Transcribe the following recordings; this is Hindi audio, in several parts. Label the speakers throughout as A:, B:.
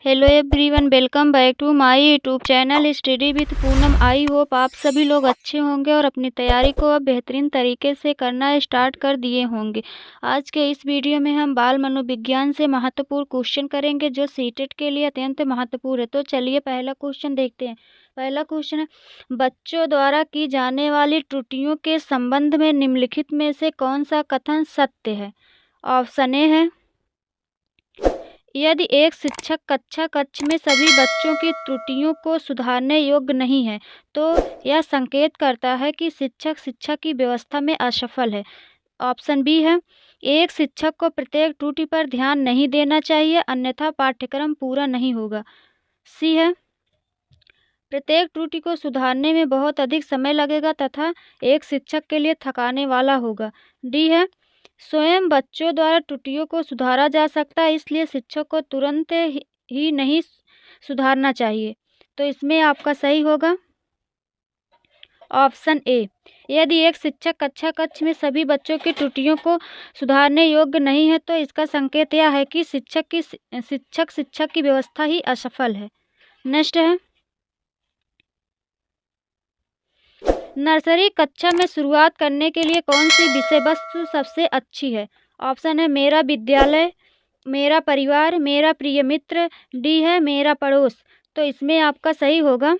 A: Hello everyone, welcome back to my YouTube channel study with Poonam. I hope आप सभी लोग अच्छे होंगे और अपनी तैयारी को अब बेहतरीन तरीके से करना स्टार्ट कर दिए होंगे। आज के इस वीडियो में हम बाल मनोविज्ञान से महत्वपूर्ण क्वेश्चन करेंगे जो सीटेट के लिए अत्यंत महत्वपूर्ण है। तो चलिए पहला क्वेश्चन देखते हैं। पहला क्वेश्चन है, बच्चों द्वारा की जाने वाली त्रुटियों के संबंध में निम्नलिखित में से कौन सा कथन सत्य है। ऑप्शन ए है, यदि एक शिक्षक कक्षा कक्ष में सभी बच्चों की त्रुटियों को सुधारने योग्य नहीं है तो यह संकेत करता है कि शिक्षक शिक्षा की व्यवस्था में असफल है। ऑप्शन बी है, एक शिक्षक को प्रत्येक त्रुटि पर ध्यान नहीं देना चाहिए अन्यथा पाठ्यक्रम पूरा नहीं होगा। सी है, प्रत्येक त्रुटि को सुधारने में बहुत अधिक समय लगेगा तथा एक शिक्षक के लिए थकाने वाला होगा। डी है, स्वयं बच्चों द्वारा त्रुटियों को सुधारा जा सकता है इसलिए शिक्षक को तुरंत ही नहीं सुधारना चाहिए। तो इसमें आपका सही होगा ऑप्शन ए। यदि एक शिक्षक कक्षा कक्ष में सभी बच्चों की त्रुटियों को सुधारने योग्य नहीं है तो इसका संकेत यह है कि शिक्षक की व्यवस्था ही असफल है। नेक्स्ट है, नर्सरी कक्षा में शुरुआत करने के लिए कौन सी विषय वस्तु सबसे अच्छी है। ऑप्शन है, मेरा विद्यालय, मेरा परिवार, मेरा प्रिय मित्र, डी है मेरा पड़ोस। तो इसमें आपका सही होगा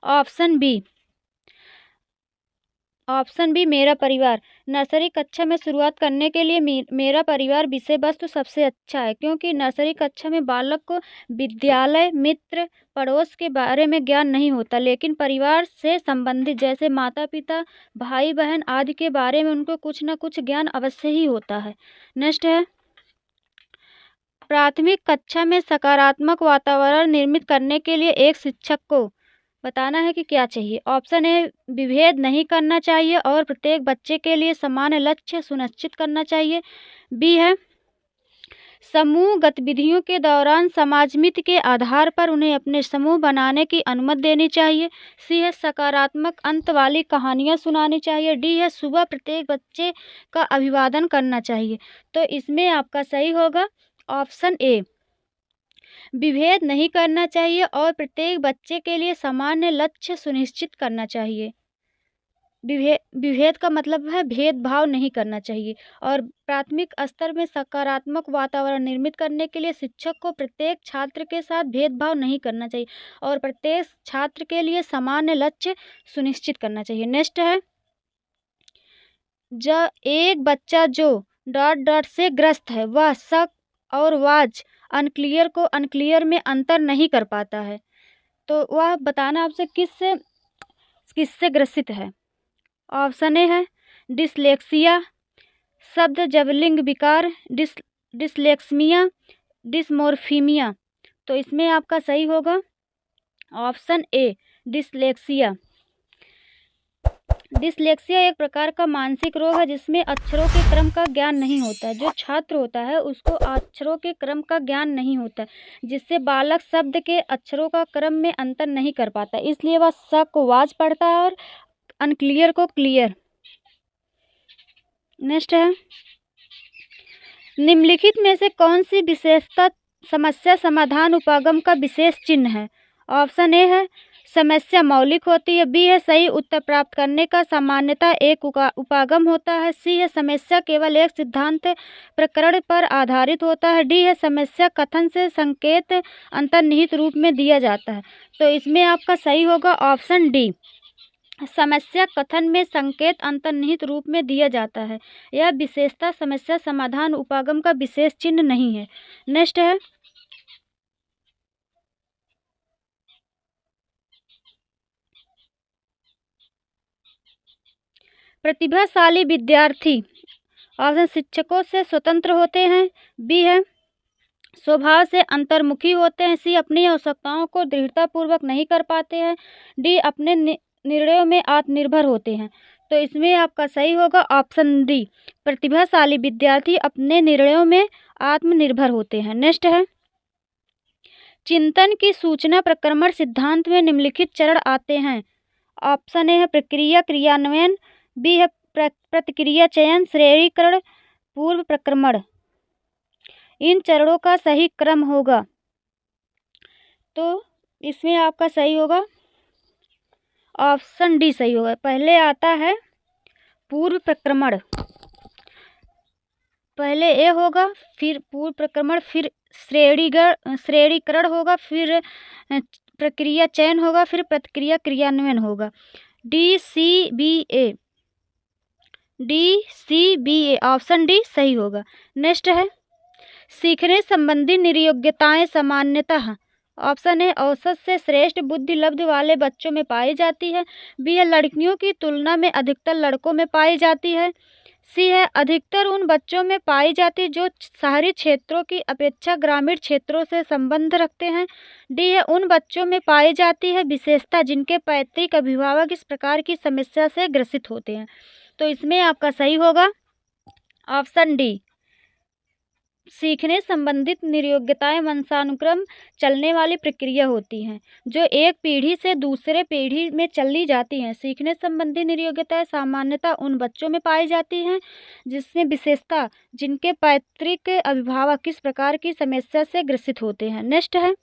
A: ऑप्शन बी। ऑप्शन बी, मेरा परिवार। नर्सरी कक्षा में शुरुआत करने के लिए मेरा परिवार विषय वस्तु सबसे अच्छा है क्योंकि नर्सरी कक्षा में बालक को विद्यालय, मित्र, पड़ोस के बारे में ज्ञान नहीं होता, लेकिन परिवार से संबंधित जैसे माता पिता, भाई बहन आदि के बारे में उनको कुछ न कुछ ज्ञान अवश्य ही होता है। नेक्स्ट है, प्राथमिक कक्षा में सकारात्मक वातावरण निर्मित करने के लिए एक शिक्षक को बताना है कि क्या चाहिए। ऑप्शन ए, विभेद नहीं करना चाहिए और प्रत्येक बच्चे के लिए समान लक्ष्य सुनिश्चित करना चाहिए। बी है, समूह गतिविधियों के दौरान समाजमिति के आधार पर उन्हें अपने समूह बनाने की अनुमति देनी चाहिए। सी है, सकारात्मक अंत वाली कहानियाँ सुनानी चाहिए। डी है, सुबह प्रत्येक बच्चे का अभिवादन करना चाहिए। तो इसमें आपका सही होगा ऑप्शन ए, विभेद नहीं करना चाहिए और प्रत्येक बच्चे के लिए सामान्य लक्ष्य सुनिश्चित करना चाहिए। विभेद का मतलब है भेदभाव नहीं करना चाहिए। और प्राथमिक स्तर में सकारात्मक वातावरण निर्मित करने के लिए शिक्षक को प्रत्येक छात्र के साथ भेदभाव नहीं करना चाहिए और प्रत्येक छात्र के लिए सामान्य लक्ष्य सुनिश्चित करना चाहिए। नेक्स्ट है, जब एक बच्चा जो डॉट डॉट से ग्रस्त है वह शक और वाज अनक्लियर को अनक्लियर में अंतर नहीं कर पाता है तो वह बताना आपसे किससे किससे ग्रसित है। ऑप्शन ए है, डिसलेक्सिया, शब्द जबलिंग विकार, डिसलेक्समिया, डिसमोर्फिमिया। तो इसमें आपका सही होगा ऑप्शन ए, डिसलेक्सिया। डिसलेक्सिया एक प्रकार का मानसिक रोग है जिसमें अक्षरों के क्रम का ज्ञान नहीं होता है। जो छात्र होता है उसको अक्षरों के क्रम का ज्ञान नहीं होता है जिससे बालक शब्द के अक्षरों का क्रम में अंतर नहीं कर पाता, इसलिए वह स को वाज पढ़ता है और अनक्लियर को क्लियर। नेक्स्ट है, निम्नलिखित में से कौन सी विशेषता समस्या समाधान उपागम का विशेष चिन्ह है। ऑप्शन ए है, समस्या मौलिक होती है। बी है, सही उत्तर प्राप्त करने का सामान्यतः एक उपागम होता है। सी है, समस्या केवल एक सिद्धांत प्रकरण पर आधारित होता है। डी है, समस्या कथन से संकेत अंतर्निहित रूप में दिया जाता है। तो इसमें आपका सही होगा ऑप्शन डी, समस्या कथन में संकेत अंतर्निहित रूप में दिया जाता है। यह विशेषता समस्या समाधान उपागम का विशेष चिन्ह नहीं है। नेक्स्ट है, प्रतिभाशाली विद्यार्थी ऑप्शन शिक्षकों से स्वतंत्र होते हैं। बी है, स्वभाव से अंतर्मुखी होते हैं। सी, अपनी आवश्यकताओं को दृढ़तापूर्वक नहीं कर पाते हैं। डी, अपने निर्णयों में आत्मनिर्भर होते हैं। तो इसमें आपका सही होगा ऑप्शन डी, प्रतिभाशाली विद्यार्थी अपने निर्णयों में आत्मनिर्भर होते हैं। नेक्स्ट है, चिंतन की सूचना प्रक्रमण सिद्धांत में निम्नलिखित चरण आते हैं। ऑप्शन ए है, प्रक्रिया क्रियान्वयन, बी है प्रतिक्रिया चयन, श्रेणीकरण, पूर्व प्रक्रमण। इन चरणों का सही क्रम होगा तो इसमें आपका सही होगा ऑप्शन डी सही होगा। पहले आता है पूर्व प्रक्रमण, पहले ए होगा, फिर पूर्व प्रक्रमण, फिर श्रेणीकरण होगा, फिर प्रक्रिया चयन होगा, फिर प्रतिक्रिया क्रियान्वयन होगा। DCBA, DCBA ऑप्शन डी सही होगा। नेक्स्ट है सीखने संबंधी निर्योग्यताएं सामान्यतः ऑप्शन ए औसत से श्रेष्ठ बुद्धि लब्धि वाले बच्चों में पाई जाती है, बी है लड़कियों की तुलना में अधिकतर लड़कों में पाई जाती है, सी है अधिकतर उन बच्चों में पाई जाती जो शहरी क्षेत्रों की अपेक्षा ग्रामीण क्षेत्रों से संबंध रखते हैं, डी है उन बच्चों में पाई जाती है विशेषता जिनके पैतृक अभिभावक इस प्रकार की समस्या से ग्रसित होते हैं। तो इसमें आपका सही होगा ऑप्शन डी। सीखने संबंधित निर्योग्यताएं वंशानुक्रम चलने वाली प्रक्रिया होती हैं जो एक पीढ़ी से दूसरे पीढ़ी में चली जाती हैं। सीखने संबंधी निर्योग्यताएं सामान्यतः उन बच्चों में पाई जाती हैं जिसमें विशेषता जिनके पैतृक अभिभावक किस प्रकार की समस्या से ग्रसित होते हैं। नेक्स्ट है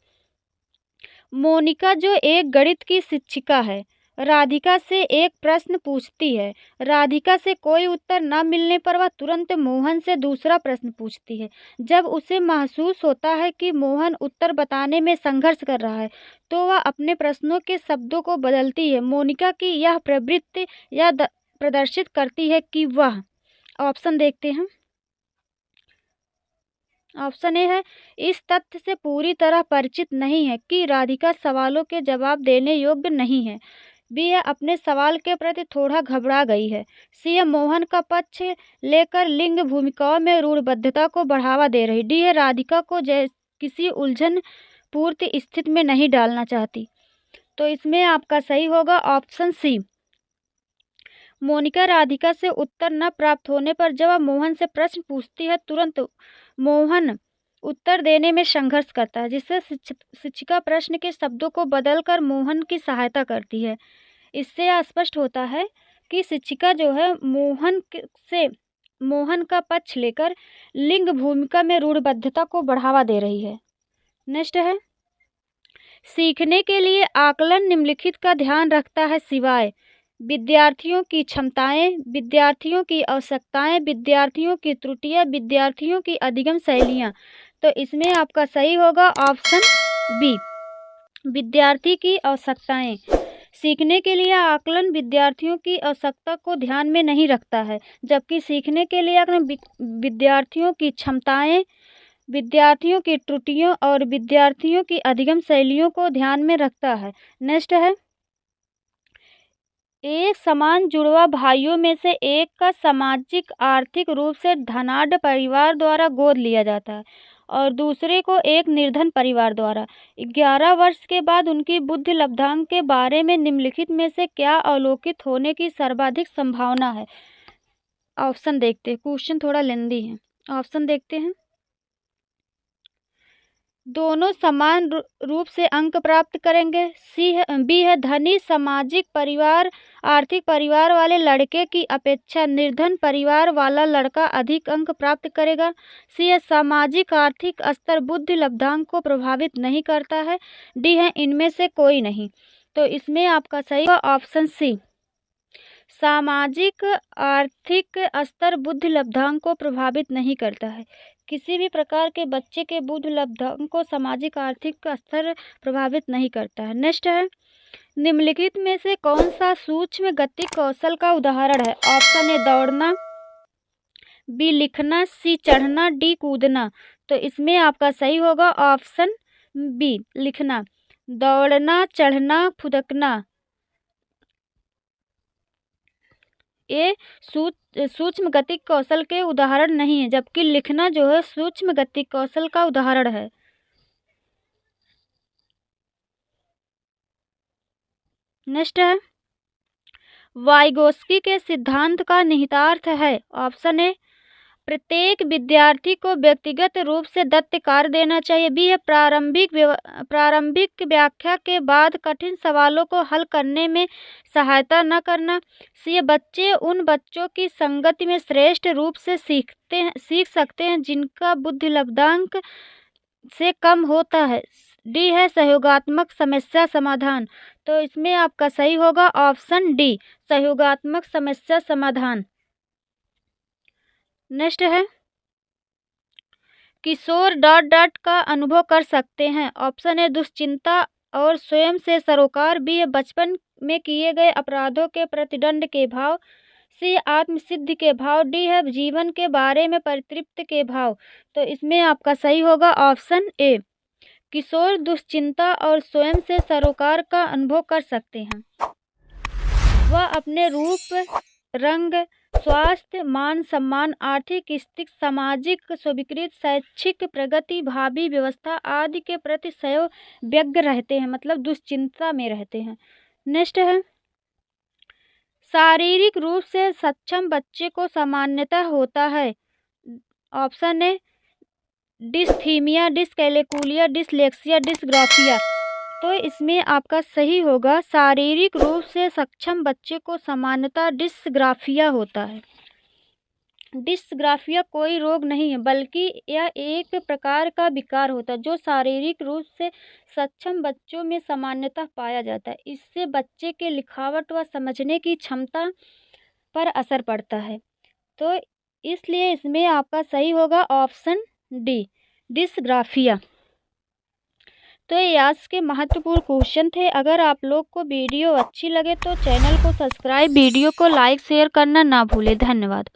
A: मोनिका जो एक गणित की शिक्षिका है, राधिका से एक प्रश्न पूछती है। राधिका से कोई उत्तर न मिलने पर वह तुरंत मोहन से दूसरा प्रश्न पूछती है। जब उसे महसूस होता है कि मोहन उत्तर बताने में संघर्ष कर रहा है तो वह अपने प्रश्नों के शब्दों को बदलती है। मोनिका की यह प्रवृत्ति यह प्रदर्शित करती है कि वह ऑप्शन देखते हैं। ऑप्शन ए है इस तथ्य से पूरी तरह परिचित नहीं है कि राधिका सवालों के जवाब देने योग्य नहीं है, बी है अपने सवाल के प्रति थोड़ा घबरा गई है, सी है मोहन का पक्ष लेकर लिंग भूमिकाओं में रूढ़िबद्धता को बढ़ावा दे रही, डी है राधिका को किसी उलझन पूर्ण स्थिति में नहीं डालना चाहती। तो इसमें आपका सही होगा ऑप्शन सी। मोनिका राधिका से उत्तर न प्राप्त होने पर जब वह मोहन से प्रश्न पूछती है तुरंत मोहन उत्तर देने में संघर्ष करता है, जिससे शिक्षिका प्रश्न के शब्दों को बदलकर मोहन की सहायता करती है। इससे यह स्पष्ट होता है कि शिक्षिका जो है मोहन का पक्ष लेकर लिंग भूमिका में रूढ़िबद्धता को बढ़ावा दे रही है। नेक्स्ट है सीखने के लिए आकलन निम्नलिखित का ध्यान रखता है सिवाय विद्यार्थियों की क्षमताएं, विद्यार्थियों की आवश्यकताएं, विद्यार्थियों की त्रुटियां, विद्यार्थियों की अधिगम शैलियां। तो इसमें आपका सही होगा ऑप्शन बी विद्यार्थी की आवश्यकताएं। सीखने के लिए आकलन विद्यार्थियों की आवश्यकता को ध्यान में नहीं रखता है, जबकि सीखने के लिए आकलन विद्यार्थियों की क्षमताएं, विद्यार्थियों की त्रुटियों और विद्यार्थियों की अधिगम शैलियों को ध्यान में रखता है। नेक्स्ट है एक समान जुड़वा भाइयों में से एक का सामाजिक आर्थिक रूप से धनाढ्य परिवार द्वारा गोद लिया जाता है और दूसरे को एक निर्धन परिवार द्वारा। 11 वर्ष के बाद उनकी बुद्धि लब्धांक के बारे में निम्नलिखित में से क्या अवलोकित होने की सर्वाधिक संभावना है। ऑप्शन देखते हैं, क्वेश्चन थोड़ा लेंदी है। ऑप्शन देखते हैं दोनों समान रूप से अंक प्राप्त करेंगे, बी है धनी सामाजिक परिवार आर्थिक परिवार वाले लड़के की अपेक्षा निर्धन परिवार वाला लड़का अधिक अंक प्राप्त करेगा, सी है सामाजिक आर्थिक स्तर बुद्धि लब्धांक को प्रभावित नहीं करता है, डी है इनमें से कोई नहीं। तो इसमें आपका सही ऑप्शन सी सामाजिक आर्थिक स्तर बुद्धि लब्धांक को प्रभावित नहीं करता है। किसी भी प्रकार के बच्चे के बुद्धि लब्धांक को सामाजिक आर्थिक स्तर प्रभावित नहीं करता है। नेक्स्ट है निम्नलिखित में से कौन सा सूक्ष्म गति कौशल का उदाहरण है। ऑप्शन ए दौड़ना, बी लिखना, सी चढ़ना, डी कूदना। तो इसमें आपका सही होगा ऑप्शन बी लिखना। दौड़ना, चढ़ना, फुदकना ये सूक्ष्म गति कौशल के उदाहरण नहीं है, जबकि लिखना जो है सूक्ष्म गति कौशल का उदाहरण है। नेक्स्ट है वाइगोस्की के सिद्धांत का निहितार्थ है। ऑप्शन ए प्रत्येक विद्यार्थी को व्यक्तिगत रूप से दत्त कार्य देना चाहिए, बी है प्रारंभिक व्याख्या के बाद कठिन सवालों को हल करने में सहायता न करना, सी है बच्चे उन बच्चों की संगति में श्रेष्ठ रूप से सीख सकते हैं जिनका बुद्धि लब्धांक से कम होता है, डी है सहयोगात्मक समस्या समाधान। तो इसमें आपका सही होगा ऑप्शन डी, सहयोगात्मक समस्या समाधान। नेक्स्ट है किशोर डॉट डॉट का अनुभव कर सकते हैं। ऑप्शन ए दुश्चिंता और स्वयं से सरोकार, बी है बचपन में किए गए अपराधों के प्रतिदंड के भाव, सी आत्मसिद्धि के भाव, डी है जीवन के बारे में परितृप्ति के भाव। तो इसमें आपका सही होगा ऑप्शन ए, किशोर दुश्चिंता और स्वयं से सरोकार का अनुभव कर सकते हैं। वह अपने रूप, रंग, स्वास्थ्य, मान सम्मान, आर्थिक स्थिति, सामाजिक स्वीकृति, शैक्षिक प्रगति, भावी व्यवस्था आदि के प्रति सदैव व्यग्र रहते हैं, मतलब दुश्चिंता में रहते हैं। नेक्स्ट है शारीरिक रूप से सक्षम बच्चे को सामान्यतः होता है। Option A dysthymia, dyscalculia, dyslexia, dysgraphia. तो इसमें आपका सही होगा शारीरिक रूप से सक्षम बच्चे को सामान्यतः डिसग्राफिया होता है। डिसग्राफिया कोई रोग नहीं है, बल्कि यह एक प्रकार का विकार होता है जो शारीरिक रूप से सक्षम बच्चों में सामान्यतः पाया जाता है। इससे बच्चे के लिखावट व समझने की क्षमता पर असर पड़ता है। तो इसलिए इसमें आपका सही होगा ऑप्शन डी, डिसग्राफिया। तो ये आज के महत्वपूर्ण क्वेश्चन थे। अगर आप लोग को वीडियो अच्छी लगे तो चैनल को सब्सक्राइब, वीडियो को लाइक शेयर करना ना भूलें। धन्यवाद।